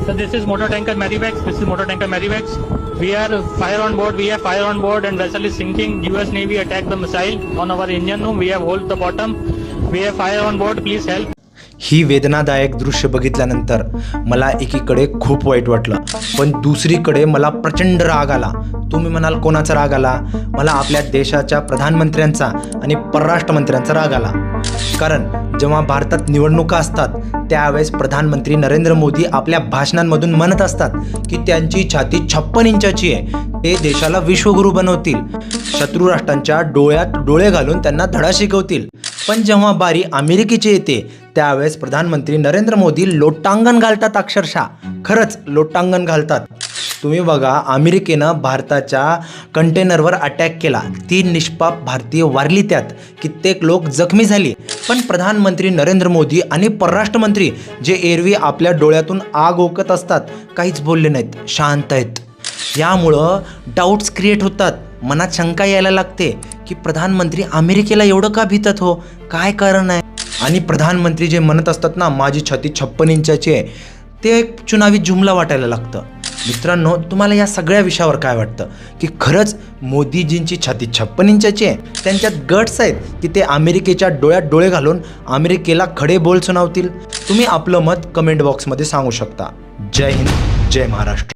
So this is motor tanker Marivex. This is motor tanker Marivex. We are fire on board. We have fire on board, and vessel is sinking. U.S. Navy attacked the missile on our engine room. We have hole the bottom. We have fire on board. Please help. ही वेदनादायक दृश्य बघितल्यानंतर मला एकीकडे खूप वाईट वाटलं, पण दुसरीकडे मला प्रचंड राग आला. तुम्ही म्हणाल कोणाचा राग आला? मला आपल्या देशाच्या प्रधानमंत्र्यांचा आणि परराष्ट्र मंत्र्यांचा राग आला. कारण जेव्हा भारतात निवडणुका असतात त्यावेळेस प्रधानमंत्री नरेंद्र मोदी आपल्या भाषणांमधून म्हणत असतात की त्यांची छाती 56 इंचाची आहे, ते देशाला विश्वगुरू बनवतील, शत्रू राष्ट्रांच्या डोळ्यात डोळे घालून त्यांना धडा शिकवतील. पण जेव्हा बारी अमेरिकेची येते त्यावेळेस प्रधानमंत्री नरेंद्र मोदी लोटांगण घालतात, अक्षरशः खरंच लोटांगण घालतात. तुम्ही बघा, अमेरिकेनं भारताच्या कंटेनरवर अटॅक केला, 3 निष्पाप भारतीय वारली, त्यात कित्येक लोक जखमी झाली. पण प्रधानमंत्री नरेंद्र मोदी आणि परराष्ट्र मंत्री जे एरवी आपल्या डोळ्यातून आग ओकत असतात काहीच बोलले नाहीत, शांत आहेत. यामुळं डाऊट्स क्रिएट होतात, मनात शंका यायला लागते की प्रधानमंत्री अमेरिकेला एवढं का भीतात हो, काय कारण आहे? आणि प्रधानमंत्री जे म्हणत असतात ना माझी छाती 56 इंचाची आहे, ते एक चुनावी जुमला वाटायला लागतं. मित्रांनो, तुम्हाला या सगळ्या विषयावर काय वाटतं की खरंच मोदीजींची छाती 56 इंचाची आहे, त्यांच्यात गट्स आहेत की ते अमेरिकेच्या डोळ्यात डोळे घालून अमेरिकेला खडे बोल सुनावतील? तुम्ही आपलं मत कमेंट बॉक्समध्ये सांगू शकता. जय हिंद, जय महाराष्ट्र.